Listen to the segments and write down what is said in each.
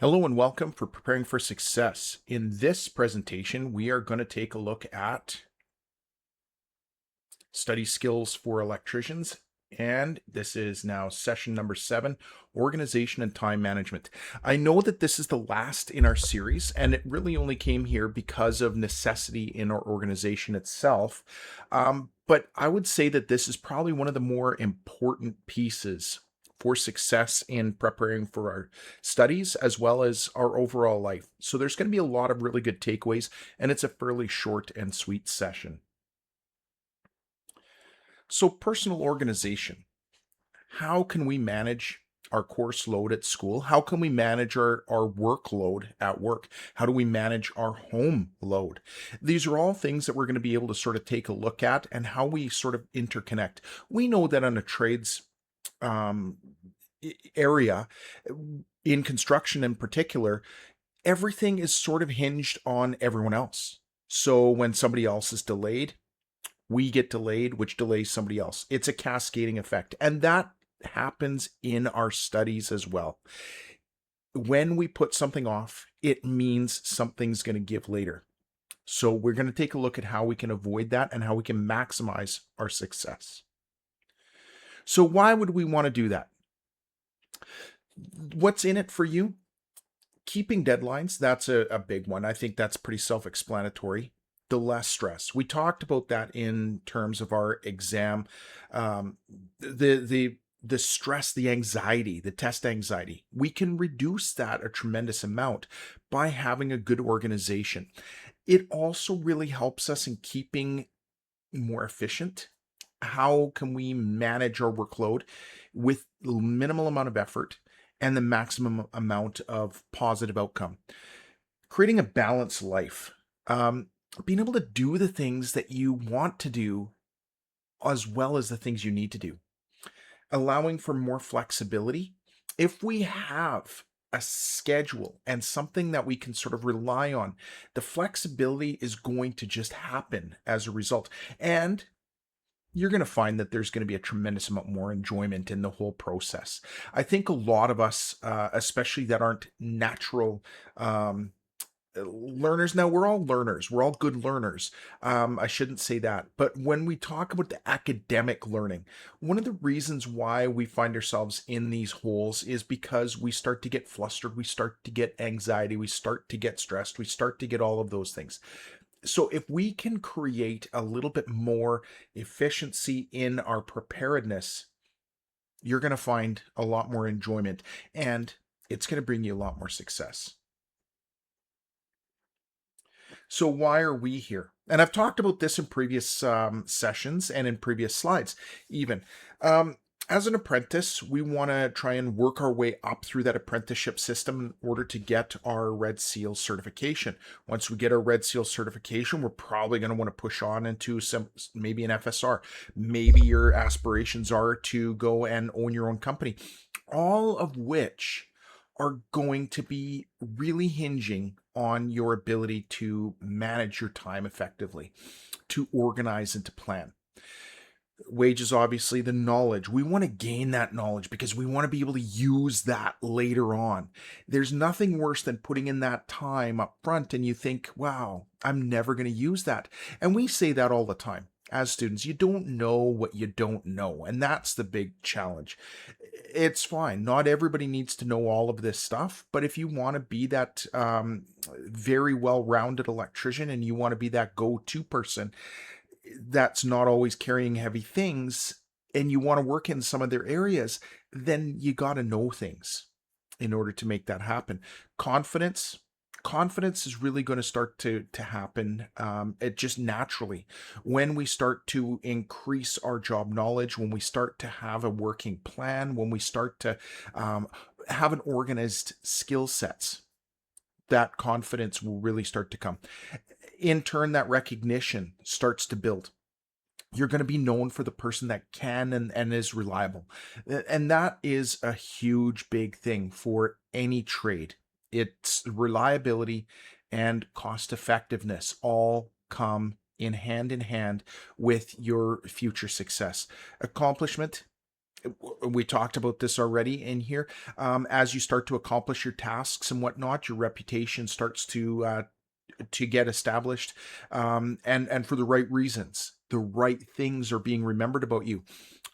Hello and welcome for Preparing for Success. In this presentation, we are going to take a look at study skills for electricians. And this is now session number 7, organization and time management. I know that this is the last in our series, and it really only came here because of necessity in our organization itself. But I would say that this is probably one of the more important pieces for success in preparing for our studies as well as our overall life. So there's going to be a lot of really good takeaways, and it's a fairly short and sweet session. So, personal organization. How can we manage our course load at school? How can we manage our workload at work? How do we manage our home load? These are all things that we're going to be able to sort of take a look at and how we sort of interconnect. We know that on a trades um, area, in construction in particular, everything is sort of hinged on everyone else. So when somebody else is delayed, we get delayed, which delays somebody else. It's a cascading effect. And that happens in our studies as well. When we put something off, it means something's going to give later. So we're going to take a look at how we can avoid that and how we can maximize our success. So why would we want to do that? What's in it for you? Keeping deadlines, that's a big one. I think that's pretty self-explanatory. The less stress. We talked about that in terms of our exam. Um, the stress, the anxiety, the test anxiety. We can reduce that a tremendous amount by having a good organization. It also really helps us in keeping more efficient. How can we manage our workload with minimal amount of effort and the maximum amount of positive outcome? Creating a balanced life. Being able to do the things that you want to do as well as the things you need to do. Allowing for more flexibility. If we have a schedule and something that we can sort of rely on, the flexibility is going to just happen as a result. And you're going to find that there's going to be a tremendous amount more enjoyment in the whole process. I think a lot of us, especially that aren't natural learners, now we're all learners, we're all good learners. I shouldn't say that, but when we talk about the academic learning, one of the reasons why we find ourselves in these holes is because we start to get flustered, we start to get anxiety, we start to get stressed, we start to get all of those things. So if we can create a little bit more efficiency in our preparedness, you're going to find a lot more enjoyment, and it's going to bring you a lot more success. So why are we here? And I've talked about this in previous sessions and in previous slides, even. As an apprentice, we want to try and work our way up through that apprenticeship system in order to get our Red Seal certification. Once we get our Red Seal certification, we're probably going to want to push on into maybe an FSR. Maybe your aspirations are to go and own your own company, all of which are going to be really hinging on your ability to manage your time effectively, to organize and to plan. Wages, obviously, the knowledge. We want to gain that knowledge because we want to be able to use that later on. There's nothing worse than putting in that time up front and you think, wow, I'm never going to use that. And we say that all the time as students. You don't know what you don't know. And that's the big challenge. It's fine. Not everybody needs to know all of this stuff. But if you want to be that very well rounded electrician and you want to be that go to person, that's not always carrying heavy things and you want to work in some of their areas, then you got to know things in order to make that happen. Confidence. Confidence is really going to start to happen it just naturally when we start to increase our job knowledge, when we start to have a working plan, when we start to have an organized skill sets. That confidence will really start to come. In turn, that recognition starts to build. You're going to be known for the person that can and is reliable. And that is a huge, big thing for any trade. It's reliability and cost effectiveness all come in hand with your future success. Accomplishment, We talked about this already in here. As you start to accomplish your tasks and whatnot, your reputation starts to get established, and for the right reasons. The right things are being remembered about you.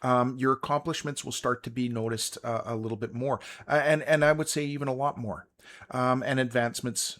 Your accomplishments will start to be noticed a little bit more, and I would say even a lot more. And advancements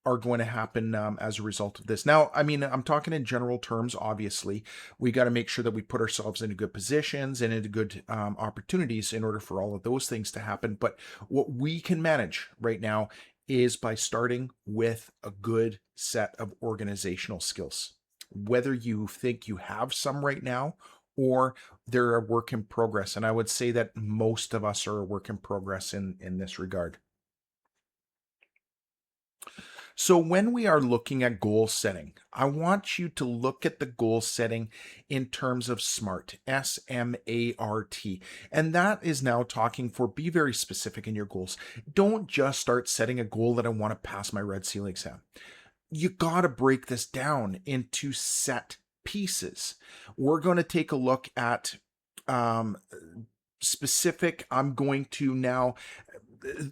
are going to happen as a result of this. Now, I mean, I'm talking in general terms. Obviously, we got to make sure that we put ourselves into good positions and into good opportunities in order for all of those things to happen. But what we can manage right now is by starting with a good set of organizational skills. Whether you think you have some right now or they're a work in progress. And I would say that most of us are a work in progress in this regard. So, when we are looking at goal setting, I want you to look at the goal setting in terms of SMART, SMART. And that is now talking for be very specific in your goals. Don't just start setting a goal that I want to pass my Red Seal exam. You got to break this down into set pieces. We're going to take a look at um, specific. I'm going to now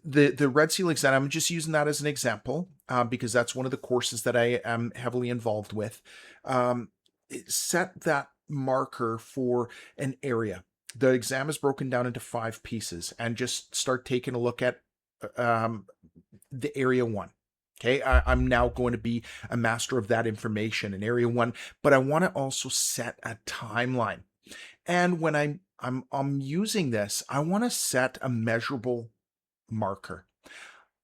the Red Seal exam. I'm just using that as an example because that's one of the courses that I am heavily involved with. Set that marker for an area. The exam is broken down into 5 pieces, and just start taking a look at the area 1. Okay, I'm now going to be a master of that information in area 1, but I want to also set a timeline. And when I'm using this, I want to set a measurable marker.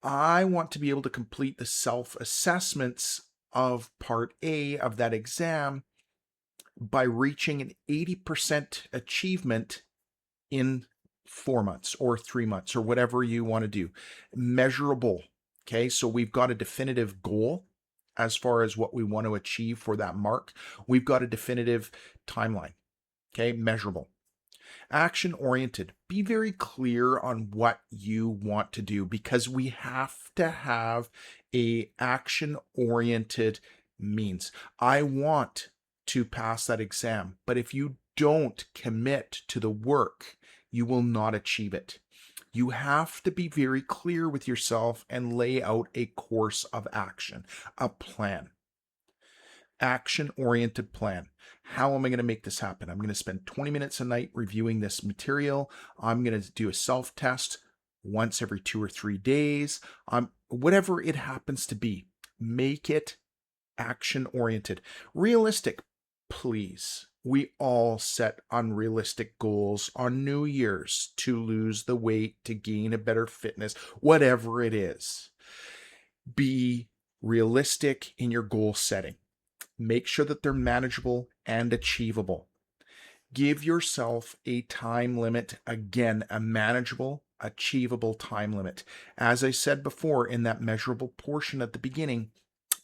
I want to be able to complete the self-assessments of part A of that exam by reaching an 80% achievement in 4 months or 3 months or whatever you want to do. Measurable. Okay, so we've got a definitive goal as far as what we want to achieve for that mark. We've got a definitive timeline. Okay, measurable. Action oriented. Be very clear on what you want to do, because we have to have a action oriented means. I want to pass that exam, but if you don't commit to the work, you will not achieve it. You have to be very clear with yourself and lay out a course of action, a plan. Action-oriented plan. How am I going to make this happen? I'm going to spend 20 minutes a night reviewing this material. I'm going to do a self-test once every 2 or 3 days. Whatever it happens to be, make it action-oriented. Realistic, please. We all set unrealistic goals on New Year's to lose the weight, to gain a better fitness, whatever it is. Be realistic in your goal setting. Make sure that they're manageable and achievable. Give yourself a time limit. Again, a manageable, achievable time limit. As I said before in that measurable portion at the beginning,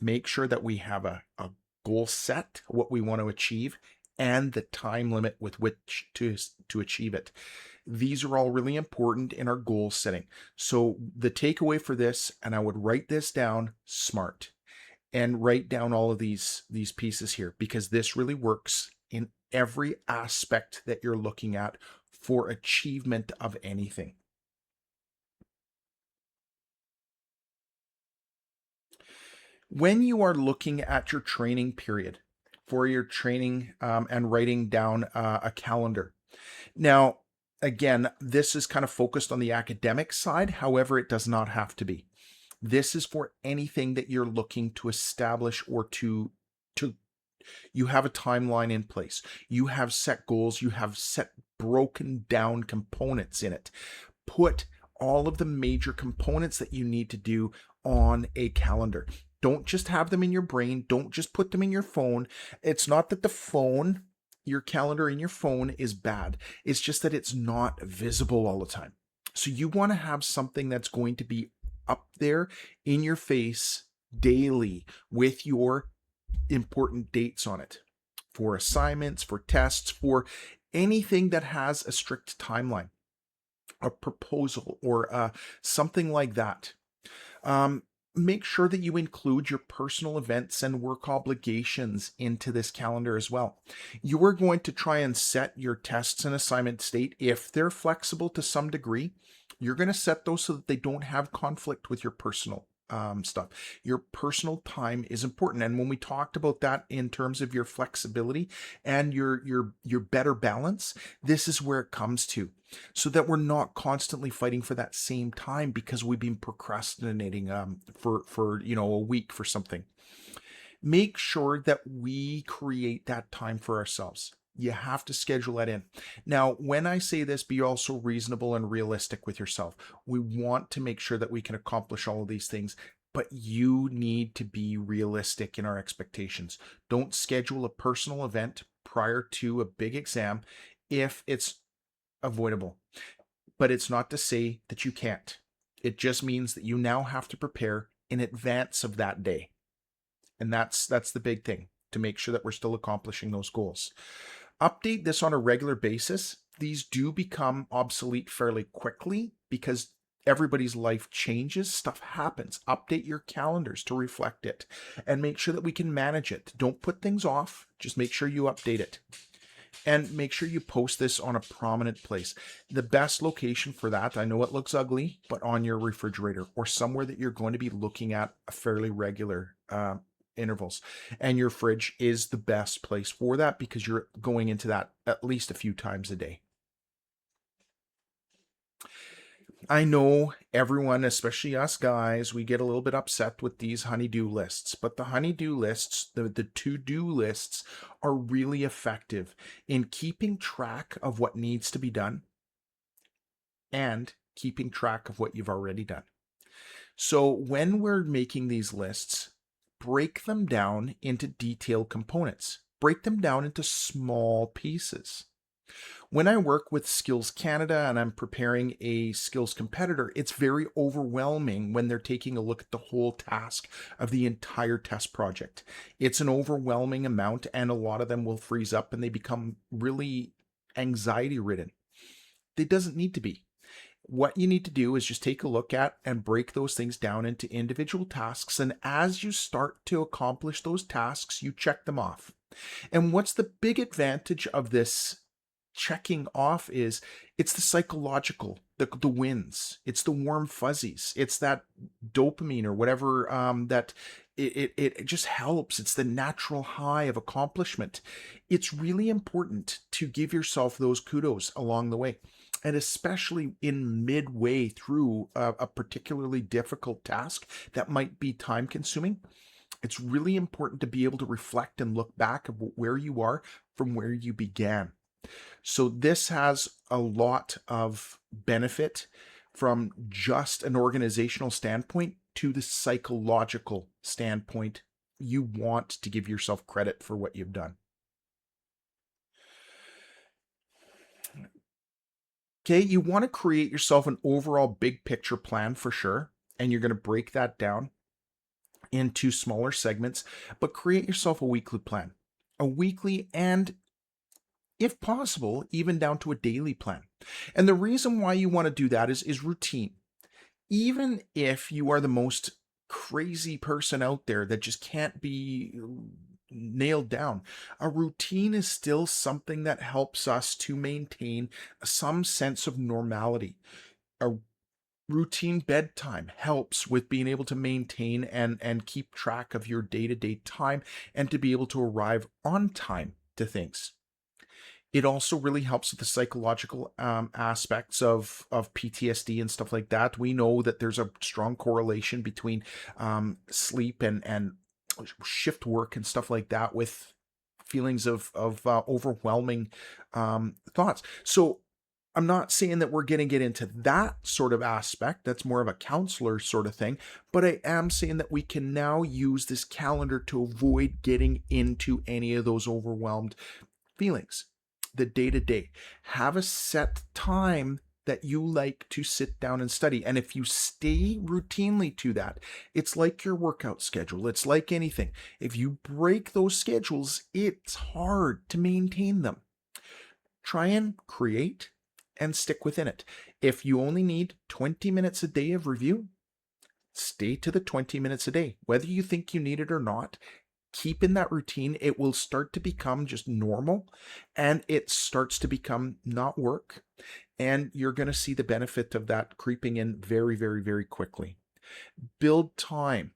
make sure that we have a goal set, what we want to achieve, and the time limit with which to achieve it. These are all really important in our goal setting. So the takeaway for this, and I would write this down, SMART, and write down all of these pieces here, because this really works in every aspect that you're looking at for achievement of anything. When you are looking at your training period for your training and writing down a calendar. Now, again, this is kind of focused on the academic side. However, it does not have to be. This is for anything that you're looking to establish or to you have a timeline in place. You have set goals. You have set broken down components in it. Put all of the major components that you need to do on a calendar. Don't just have them in your brain. Don't just put them in your phone. It's not that the phone, your calendar in your phone is bad. It's just that it's not visible all the time. So you want to have something that's going to be up there in your face daily with your important dates on it for assignments, for tests, for anything that has a strict timeline, a proposal, or something like that. Make sure that you include your personal events and work obligations into this calendar as well. You are going to try and set your tests and assignment date if they're flexible to some degree. You're going to set those so that they don't have conflict with your personal stuff. Your personal time is important, and when we talked about that in terms of your flexibility and your better balance, this is where it comes to, so that we're not constantly fighting for that same time because we've been procrastinating for a week for something. Make sure that we create that time for ourselves. You have to schedule that in. Now, when I say this, be also reasonable and realistic with yourself. We want to make sure that we can accomplish all of these things, but you need to be realistic in our expectations. Don't schedule a personal event prior to a big exam if it's avoidable. But it's not to say that you can't. It just means that you now have to prepare in advance of that day. And that's the big thing, to make sure that we're still accomplishing those goals. Update this on a regular basis. These do become obsolete fairly quickly because everybody's life changes, stuff happens. Update your calendars to reflect it and make sure that we can manage it. Don't put things off, just make sure you update it. And make sure you post this on a prominent place. The best location for that, I know it looks ugly, but on your refrigerator or somewhere that you're going to be looking at a fairly regular intervals. And your fridge is the best place for that because you're going into that at least a few times a day. I know everyone, especially us guys, we get a little bit upset with these honey-do lists, but the honey-do lists, the to-do lists, are really effective in keeping track of what needs to be done and keeping track of what you've already done. So when we're making these lists, break them down into detailed components. Break them down into small pieces. When I work with Skills Canada and I'm preparing a skills competitor, it's very overwhelming when they're taking a look at the whole task of the entire test project. It's an overwhelming amount, and a lot of them will freeze up and they become really anxiety ridden. It doesn't need to be. What you need to do is just take a look at and break those things down into individual tasks. And as you start to accomplish those tasks, you check them off. And what's the big advantage of this checking off is it's the psychological, the wins, it's the warm fuzzies, it's that dopamine or whatever that it just helps. It's the natural high of accomplishment. It's really important to give yourself those kudos along the way. And especially in midway through a particularly difficult task that might be time consuming, it's really important to be able to reflect and look back at where you are from where you began. So this has a lot of benefit from just an organizational standpoint to the psychological standpoint. You want to give yourself credit for what you've done. Okay, you want to create yourself an overall big picture plan for sure, and you're going to break that down into smaller segments, but create yourself a weekly plan. A weekly and, if possible, even down to a daily plan. And the reason why you want to do that is routine. Even if you are the most crazy person out there that just can't be nailed down, a routine is still something that helps us to maintain some sense of normality. A routine bedtime helps with being able to maintain and keep track of your day-to-day time and to be able to arrive on time to things. It also really helps with the psychological aspects of PTSD and stuff like that. We know that there's a strong correlation between sleep and shift work and stuff like that with feelings of overwhelming thoughts. So I'm not saying that we're going to get into that sort of aspect. That's more of a counselor sort of thing. But I am saying that we can now use this calendar to avoid getting into any of those overwhelmed feelings. The day to day. Have a set time that you like to sit down and study. And if you stay routinely to that, it's like your workout schedule. It's like anything. If you break those schedules, it's hard to maintain them. Try and create and stick within it. If you only need 20 minutes a day of review, stay to the 20 minutes a day. Whether you think you need it or not, keep in that routine. It will start to become just normal, and it starts to become not work. And you're going to see the benefit of that creeping in very, very, very quickly. Build time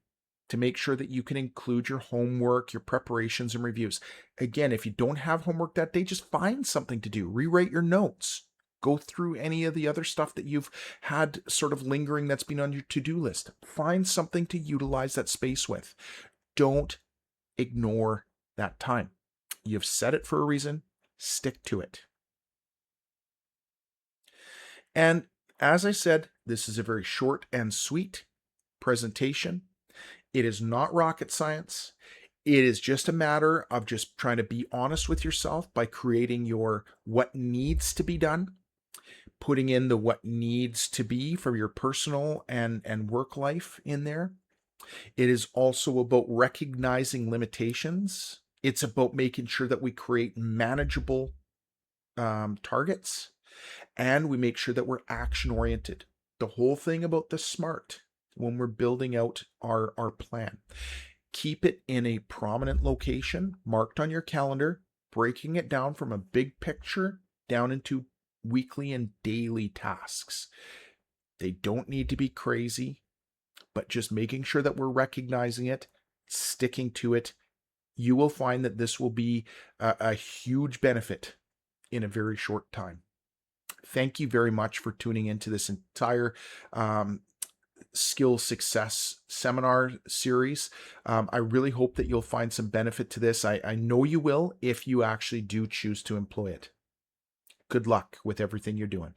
to make sure that you can include your homework, your preparations, and reviews. Again, if you don't have homework that day, just find something to do. Rewrite your notes. Go through any of the other stuff that you've had sort of lingering that's been on your to-do list. Find something to utilize that space with. Don't ignore that time. You've set it for a reason. Stick to it. And as I said, this is a very short and sweet presentation. It is not rocket science. It is just a matter of just trying to be honest with yourself by creating your what needs to be done, putting in the what needs to be for your personal and work life in there. It is also about recognizing limitations. It's about making sure that we create manageable targets, and we make sure that we're action oriented. The whole thing about the SMART when we're building out our plan. Keep it in a prominent location, marked on your calendar, breaking it down from a big picture down into weekly and daily tasks. They don't need to be crazy, but just making sure that we're recognizing it, sticking to it. You will find that this will be a huge benefit in a very short time. Thank you very much for tuning into this entire skill success seminar series. I really hope that you'll find some benefit to this. I know you will if you actually do choose to employ it. Good luck with everything you're doing.